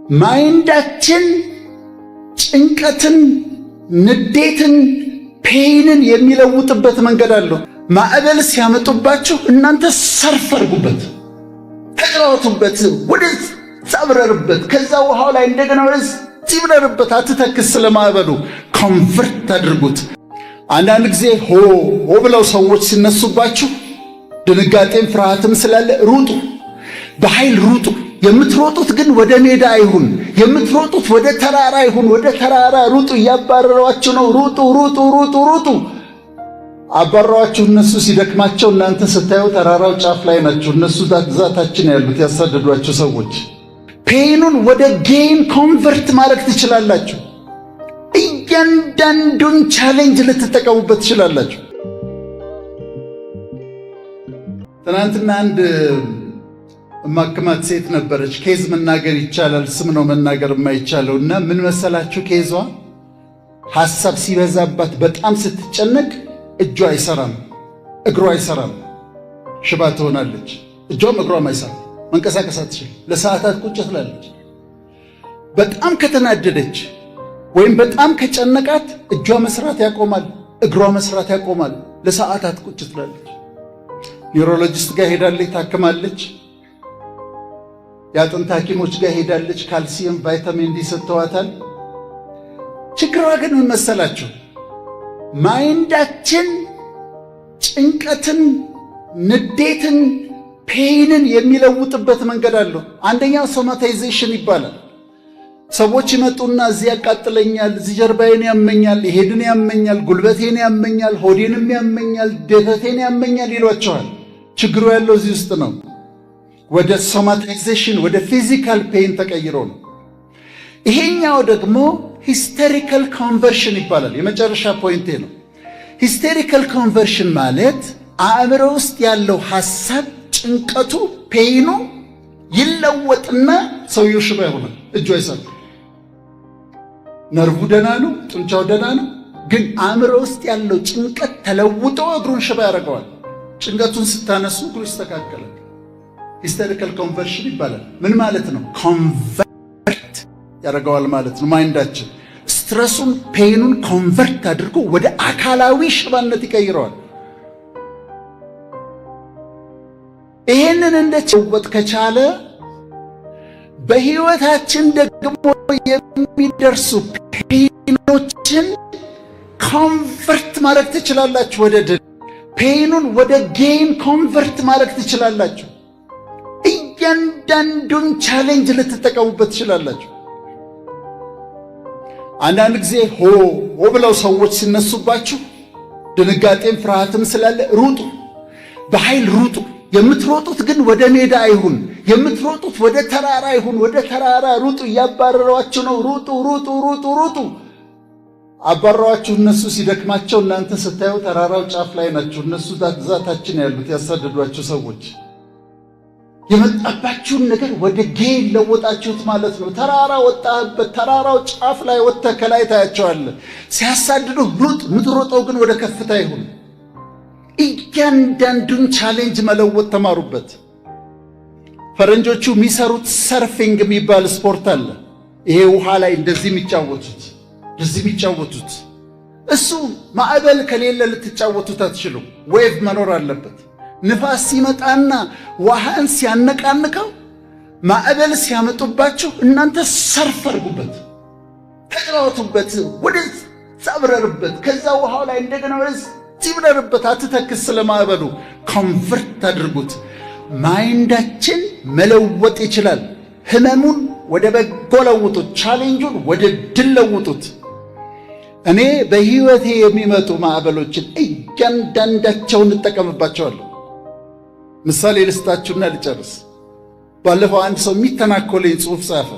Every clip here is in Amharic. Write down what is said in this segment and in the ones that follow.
ማይንዳችን ጭንቀትን፣ ንዴትን፣ ፔይንን የሚለውጥበት መንገድ አለው። ማዕበል ሲያመጡባችሁ እናንተ ሰርፍ አድርጉበት፣ ተጫወቱበት፣ ወደዚህ አብረርበት፣ ከዛ ውሃው ላይ እንደገና ወደዚህ ይብረርበት። አትተክስ፣ ስለማዕበሉ ኮንቨርት አድርጉት። አንዳንድ ጊዜ ሆ ብለው ሰዎች ሲነሱባችሁ ድንጋጤም ፍርሃትም ስላለ ሩጡ፣ በኃይል ሩጡ። የምትሮጡት ግን ወደ ሜዳ አይሁን፣ የምትሮጡት ወደ ተራራ ይሁን። ወደ ተራራ ሩጡ። እያባረሯችሁ ነው። ሩጡ ሩጡ ሩጡ ሩጡ። አባረሯችሁ። እነሱ ሲደክማቸው እናንተ ስታዩ ተራራው ጫፍ ላይ ናቸው። እነሱ ዛታችን ያሉት ያሳደዷቸው ሰዎች። ፔኑን ወደ ጌን ኮንቨርት ማድረግ ትችላላችሁ። እያንዳንዱን ቻሌንጅ ልትጠቀሙበት ትችላላችሁ። ትናንትና አንድ ማክማት ሴት ነበረች። ኬዝ መናገር ይቻላል፣ ስም ነው መናገር የማይቻለው። እና ምን መሰላችሁ ኬዟ ሐሳብ ሲበዛባት በጣም ስትጨነቅ እጇ አይሰራም፣ እግሯ አይሰራም፣ ሽባ ትሆናለች። እጇም እግሯም አይሰራም፣ መንቀሳቀስ አትችልም። ለሰዓታት ቁጭ ትላለች። በጣም ከተናደደች ወይም በጣም ከጨነቃት እጇ መስራት ያቆማል፣ እግሯ መስራት ያቆማል። ለሰዓታት ቁጭ ትላለች። ኒውሮሎጂስት ጋር ሄዳለች፣ ታክማለች። የአጥንት ሐኪሞች ጋር ሄዳለች። ካልሲየም፣ ቫይታሚን ዲ ሰጥተዋታል። ችግሯ ግን ምን መሰላችሁ? ማይንዳችን ጭንቀትን፣ ንዴትን፣ ፔይንን የሚለውጥበት መንገድ አለው። አንደኛው ሶማታይዜሽን ይባላል። ሰዎች ይመጡና እዚህ ያቃጥለኛል፣ እዚህ ጀርባዬን ያመኛል፣ ሄድን ያመኛል፣ ጉልበቴን ያመኛል፣ ሆዴንም ያመኛል፣ ደረቴን ያመኛል ይሏቸዋል። ችግሩ ያለው እዚህ ውስጥ ነው። ወደ ሶማታይዜሽን ወደ ፊዚካል ፔይን ተቀይሮ ነው። ይሄኛው ደግሞ ሂስቴሪካል ኮንቨርሽን ይባላል። የመጨረሻ ፖይንቴ ነው። ሂስቴሪካል ኮንቨርሽን ማለት አእምሮ ውስጥ ያለው ሐሳብ፣ ጭንቀቱ፣ ፔይኑ ይለወጥና ሰውየው ሽባ ይሆናል። እጁ አይሰራም። ነርቡ ደና ነው፣ ጡንቻው ደና ነው። ግን አእምሮ ውስጥ ያለው ጭንቀት ተለውጦ እግሩን ሽባ ያደርገዋል። ጭንቀቱን ስታነሱ እግሩ ይስተካከላል። ሂስቴሪካል ኮንቨርሽን ይባላል። ምን ማለት ነው? ኮንቨርት ያደርገዋል ማለት ነው። ማይንዳችን ስትረሱን፣ ፔይኑን ኮንቨርት አድርጎ ወደ አካላዊ ሽባነት ይቀይረዋል። ይሄንን እንደጨወጥ ከቻለ በህይወታችን ደግሞ የሚደርሱ ፔይኖችን ኮንቨርት ማድረግ ትችላላችሁ። ወደ ድል ፔይኑን ወደ ጌን ኮንቨርት ማድረግ ትችላላችሁ። እያንዳንዱን ቻሌንጅ ልትጠቀሙበት ትችላላችሁ። አንዳንድ ጊዜ ሆ ብለው ሰዎች ሲነሱባችሁ ድንጋጤም ፍርሃትም ስላለ ሩጡ፣ በኃይል ሩጡ። የምትሮጡት ግን ወደ ሜዳ አይሁን፣ የምትሮጡት ወደ ተራራ ይሁን። ወደ ተራራ ሩጡ። እያባረሯችሁ ነው። ሩጡ ሩጡ ሩጡ ሩጡ። አባረሯችሁ። እነሱ ሲደክማቸው እናንተ ስታዩ ተራራው ጫፍ ላይ ናቸው። እነሱ ዛታችን ያሉት ያሳደዷቸው ሰዎች። የመጣባችሁን ነገር ወደ ጌን ለወጣችሁት ማለት ነው። ተራራ ወጣህበት፣ ተራራው ጫፍ ላይ ወጥተህ ከላይ ታያቸዋለህ። ሲያሳድዱ ሩጥ። የምትሮጠው ግን ወደ ከፍታ ይሁን። እያንዳንዱን ቻሌንጅ መለወጥ ተማሩበት። ፈረንጆቹ የሚሰሩት ሰርፊንግ የሚባል ስፖርት አለ። ይሄ ውሃ ላይ እንደዚህ የሚጫወቱት እሱ ማዕበል ከሌለ ልትጫወቱት አትችሉም። ዌቭ መኖር አለበት። ንፋስ ሲመጣና ውሃን ሲያነቃንቀው፣ ማዕበል ሲያመጡባችሁ እናንተ ሰርፍ አድርጉበት፣ ተጫወቱበት፣ ወደዚህ አብረርበት፣ ከዛ ውሃው ላይ እንደገና ወደዚህ ይብረርበት። አትተክስ፣ ስለማዕበሉ ኮንቨርት አድርጉት። ማይንዳችን መለወጥ ይችላል። ህመሙን ወደ በጎ ለውጡት፣ ቻሌንጁን ወደ ድል ለውጡት። እኔ በህይወቴ የሚመጡ ማዕበሎችን እያንዳንዳቸውን እንጠቀምባቸዋለሁ። ምሳሌ ልስጣችሁና ልጨርስ። ባለፈው አንድ ሰው የሚተናኮለኝ ጽሑፍ ጻፈ።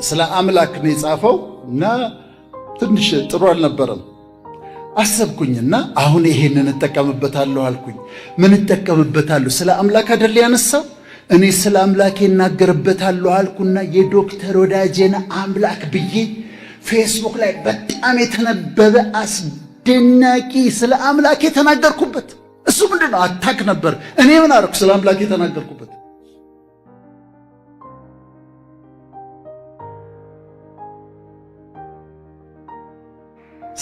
ስለ አምላክ ነው የጻፈው እና ትንሽ ጥሩ አልነበረም። አሰብኩኝና አሁን ይሄንን እጠቀምበታለሁ አልኩኝ። ምን እጠቀምበታለሁ? ስለ አምላክ አይደል ያነሳው? እኔ ስለ አምላክ እናገርበታለሁ አልኩና የዶክተር ወዳጄን አምላክ ብዬ ፌስቡክ ላይ በጣም የተነበበ አስደናቂ ስለ አምላክ የተናገርኩበት። እሱ ምንድነው? አታክ ነበር። እኔ ምን አደረኩ? ስለ አምላክ የተናገርኩበት።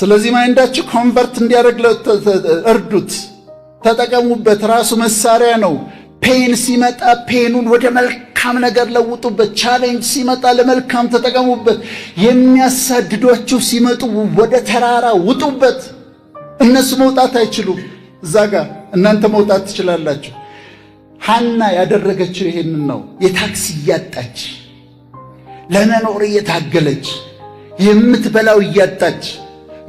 ስለዚህ ማይንዳችሁ ኮንቨርት እንዲያደርግ እርዱት፣ ተጠቀሙበት። ራሱ መሳሪያ ነው። ፔን ሲመጣ ፔኑን ወደ መልካም ነገር ለውጡበት። ቻሌንጅ ሲመጣ ለመልካም ተጠቀሙበት። የሚያሳድዷችሁ ሲመጡ ወደ ተራራ ውጡበት። እነሱ መውጣት አይችሉም። እዛ ጋር እናንተ መውጣት ትችላላችሁ። ሐና ያደረገችው ይሄንን ነው። የታክሲ እያጣች ለመኖር እየታገለች የምትበላው እያጣች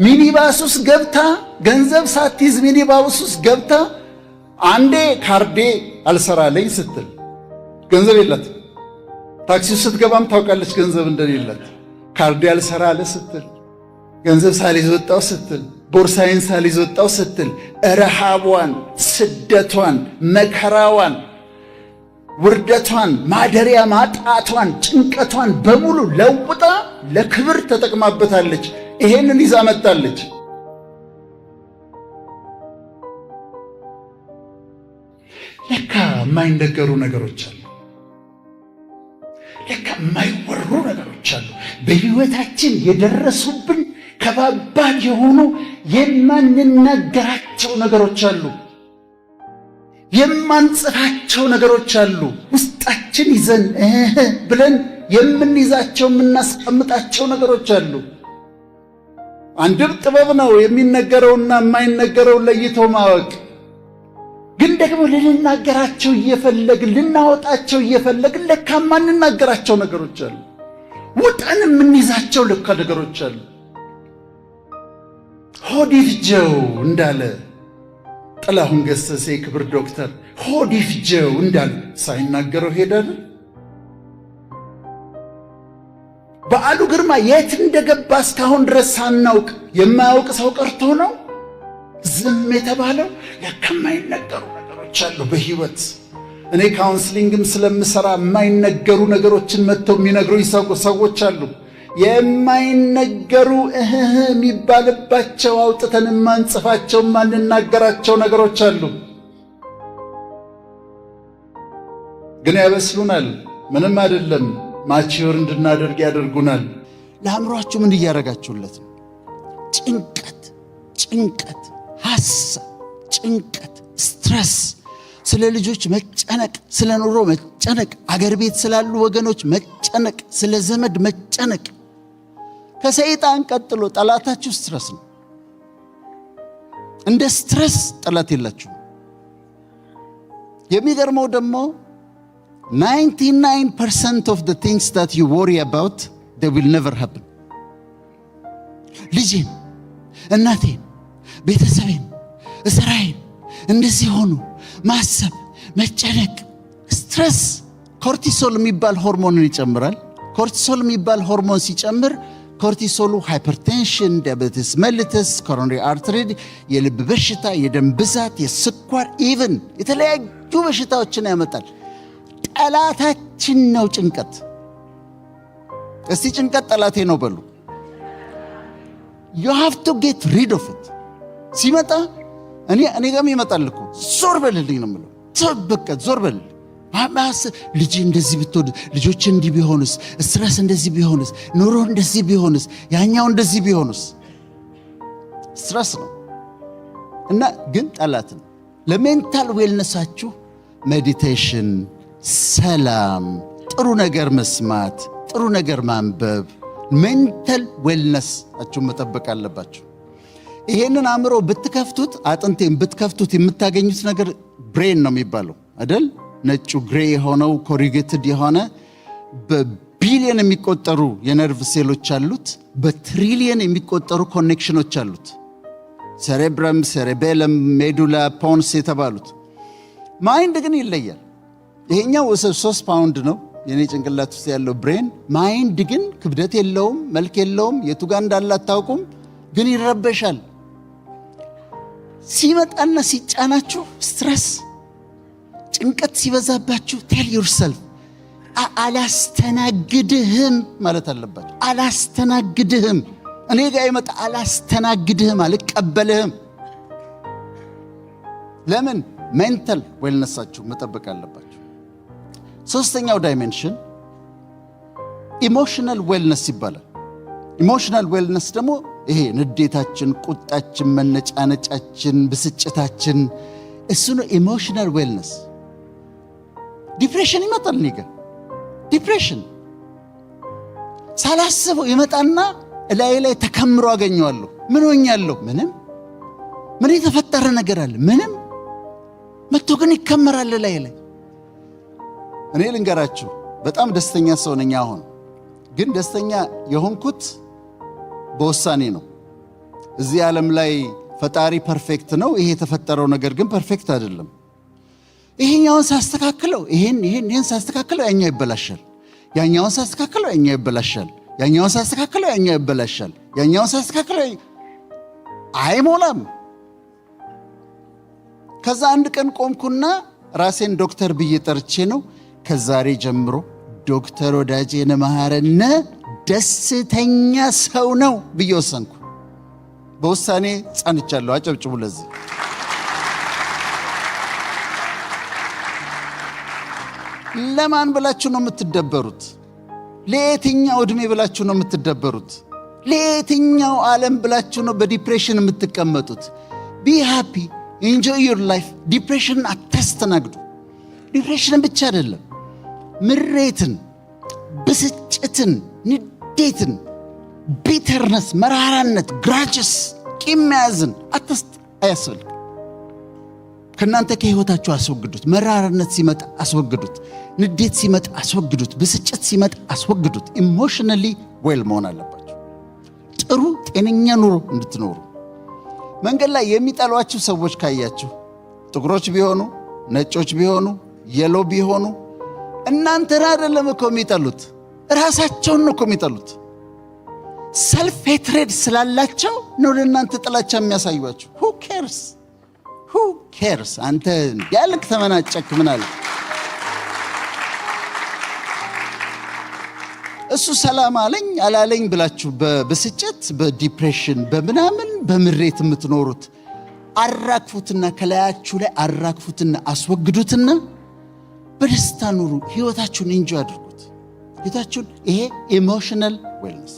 ሚኒባስ ውስጥ ገብታ ገንዘብ ሳትይዝ ሚኒባስ ውስጥ ገብታ አንዴ ካርዴ አልሰራለኝ ስትል ገንዘብ የላት። ታክሲ ውስጥ ስትገባም ታውቃለች ገንዘብ እንደሌላት። ካርዴ አልሰራለ ስትል ገንዘብ ሳልይዝ ወጣው ስትል ቦርሳዬን ሳልይዝ ወጣው ስትል ረሃቧን፣ ስደቷን፣ መከራዋን፣ ውርደቷን፣ ማደሪያ ማጣቷን፣ ጭንቀቷን በሙሉ ለውጣ ለክብር ተጠቅማበታለች። ይሄንን ይዛ መጣለች። ለካ የማይነገሩ ነገሮች አሉ። ለካ የማይወሩ ነገሮች አሉ። በሕይወታችን የደረሱብን ከባባድ የሆኑ የማንናገራቸው ነገሮች አሉ። የማንጽፋቸው ነገሮች አሉ። ውስጣችን ይዘን ብለን የምንይዛቸው የምናስቀምጣቸው ነገሮች አሉ። አንድም ጥበብ ነው የሚነገረውና የማይነገረውን ለይቶ ማወቅ። ግን ደግሞ ልንናገራቸው እየፈለግን ልናወጣቸው እየፈለግን ለካ የማንናገራቸው ነገሮች አሉ። ውጠን የምንይዛቸው ለካ ነገሮች አሉ። ሆድ ይፍጀው እንዳለ ጥላሁን ገሰሰ ክብር ዶክተር ሆድ ይፍጀው እንዳለ ሳይናገረው ሄዳል። በዓሉ ግርማ የት እንደገባ እስካሁን ድረስ ሳናውቅ የማያውቅ ሰው ቀርቶ ነው ዝም የተባለው። ለካ የማይነገሩ ነገሮች አሉ በሕይወት። እኔ ካውንስሊንግም ስለምሰራ የማይነገሩ ነገሮችን መጥተው የሚነግሩኝ ሰዎች አሉ። የማይነገሩ የሚባልባቸው አውጥተን የማንጽፋቸው የማንናገራቸው ነገሮች አሉ። ግን ያበስሉናል። ምንም አይደለም። ማቺዮር እንድናደርግ ያደርጉናል። ለአእምሯችሁ ምን እያደረጋችሁለት ነው? ጭንቀት፣ ሐሳብ፣ ጭንቀት፣ ስትረስ፣ ስለ ልጆች መጨነቅ፣ ስለ ኑሮ መጨነቅ፣ አገር ቤት ስላሉ ወገኖች መጨነቅ፣ ስለ ዘመድ መጨነቅ። ከሰይጣን ቀጥሎ ጠላታችሁ ስትረስ ነው። እንደ ስትረስ ጠላት የላችሁም። የሚገርመው ደግሞ 99% of the things that you worry about, they will never happen. ልጄን፣ እናቴን፣ ቤተሰቤን፣ እስራኤል እንደዚህ ሆኑ ማሰብ፣ መጨነቅ፣ ስትረስ ኮርቲሶል የሚባል ሆርሞንን ይጨምራል። ኮርቲሶል የሚባል ሆርሞን ሲጨምር ኮርቲሶሉ ሃይፐርቴንሽን፣ ዲያቤቲስ መልተስ፣ ኮሮነሪ አርተሪ፣ የልብ በሽታ፣ የደም ብዛት፣ የስኳር ኢቭን የተለያዩ በሽታዎችን ያመጣል። ጠላታችን ነው ጭንቀት። እስቲ ጭንቀት ጠላቴ ነው በሉ። you have to get rid of it። ሲመጣ እኔ ጋርም ይመጣል እኮ ዞር በልልኝ ነው የምለው። በቃ ዞር በልልኝ። ልጅ እንደዚህ ብትወድ፣ ልጆች እንዲህ ቢሆንስ፣ ስትረስ እንደዚህ ቢሆንስ፣ ኑሮ እንደዚህ ቢሆንስ፣ ያኛው እንደዚህ ቢሆንስ። ስትረስ ነው እና ግን ጠላት ነው። ለሜንታል ዌልነሳችሁ ሜዲቴሽን፣ ሰላም፣ ጥሩ ነገር መስማት፣ ጥሩ ነገር ማንበብ፣ ሜንታል ዌልነሳችሁን መጠበቅ አለባችሁ። ይሄንን አእምሮ ብትከፍቱት፣ አጥንቴን ብትከፍቱት የምታገኙት ነገር ብሬን ነው የሚባለው አይደል? ነጩ ግሬ የሆነው ኮሪጌትድ የሆነ በቢሊየን የሚቆጠሩ የነርቭ ሴሎች አሉት። በትሪሊየን የሚቆጠሩ ኮኔክሽኖች አሉት። ሴሬብረም፣ ሴሬቤለም፣ ሜዱላ፣ ፖንስ የተባሉት። ማይንድ ግን ይለያል። ይሄኛው 3 ፓውንድ ነው የኔ ጭንቅላት ውስጥ ያለው ብሬን። ማይንድ ግን ክብደት የለውም፣ መልክ የለውም፣ የቱ ጋር እንዳለ አታውቁም፣ ግን ይረበሻል። ሲመጣና ሲጫናችሁ ስትረስ፣ ጭንቀት ሲበዛባችሁ ቴል ዩርሰልፍ አላስተናግድህም ማለት አለባችሁ። አላስተናግድህም፣ እኔ ጋር ይመጣ አላስተናግድህም፣ አልቀበልህም። ለምን? ሜንታል ዌልነሳችሁ መጠበቅ አለባችሁ። ሶስተኛው ዳይሜንሽን ኢሞሽናል ዌልነስ ይባላል። ኢሞሽናል ዌልነስ ደግሞ ይሄ ንዴታችን፣ ቁጣችን፣ መነጫነጫችን፣ ብስጭታችን እሱ ነው ኢሞሽናል ዌልነስ። ዲፕሬሽን ይመጣል። እኔ ጋር ዲፕሬሽን ሳላስበው ይመጣና ላይ ተከምሮ አገኘዋለሁ። ምን ሆኛለሁ? ምንም። ምን የተፈጠረ ነገር አለ? ምንም። መጥቶ ግን ይከመራል ላይ። እኔ ልንገራችሁ በጣም ደስተኛ ሰው ነኝ። አሁን ግን ደስተኛ የሆንኩት በውሳኔ ነው። እዚህ ዓለም ላይ ፈጣሪ ፐርፌክት ነው። ይሄ የተፈጠረው ነገር ግን ፐርፌክት አይደለም። ይሄኛውን ሳስተካክለው ይሄን ሳስተካክለው ያኛው ይበላሻል። ያኛውን ሳስተካክለው ያኛው ይበላሻል። ያኛውን ሳስተካክለው ያኛው ይበላሻል። ያኛውን ሳስተካክለው አይሞላም። ከዛ አንድ ቀን ቆምኩና ራሴን ዶክተር ብዬ ጠርቼ ነው ከዛሬ ጀምሮ ዶክተር ወዳጄነ መሐረነ ደስተኛ ሰው ነው ብዬ ወሰንኩ። በውሳኔ ጸንቻለሁ። አጨብጭቡ ለዚህ። ለማን ብላችሁ ነው የምትደበሩት? ለየትኛው ዕድሜ ብላችሁ ነው የምትደበሩት? ለየትኛው ዓለም ብላችሁ ነው በዲፕሬሽን የምትቀመጡት? ቢ ሃፒ ኢንጆይ ዩር ላይፍ። ዲፕሬሽንን አታስተናግዱ። ዲፕሬሽንን ብቻ አይደለም፣ ምሬትን፣ ብስጭትን፣ ንዴትን፣ ቢተርነስ፣ መራራነት፣ ግራጅስ፣ ቂም መያዝን አያስፈልግ። ከእናንተ ከህይወታችሁ አስወግዱት። መራራነት ሲመጣ አስወግዱት። ንዴት ሲመጣ አስወግዱት። ብስጭት ሲመጣ አስወግዱት። ኢሞሽናሊ ዌል መሆን አለባችሁ፣ ጥሩ ጤነኛ ኑሮ እንድትኖሩ። መንገድ ላይ የሚጠሏችሁ ሰዎች ካያችሁ፣ ጥቁሮች ቢሆኑ፣ ነጮች ቢሆኑ፣ የሎ ቢሆኑ፣ እናንተን አይደለም እኮ የሚጠሉት፣ ራሳቸውን ነው እኮ የሚጠሉት። ሰልፍ ሄትሬድ ስላላቸው ነው ለእናንተ ጥላቻ የሚያሳዩአችሁ። who cares? አንተ ያልክ ተመናጨክ ምን አለ? እሱ ሰላም አለኝ አላለኝ ብላችሁ በብስጭት በዲፕሬሽን በምናምን በምሬት የምትኖሩት አራግፉትና ከላያችሁ ላይ አራግፉትና አስወግዱትና በደስታ ኑሩ። ህይወታችሁን ኢንጆይ አድርጉት። ህይወታችሁን ይሄ ኢሞሽናል ዌልነስ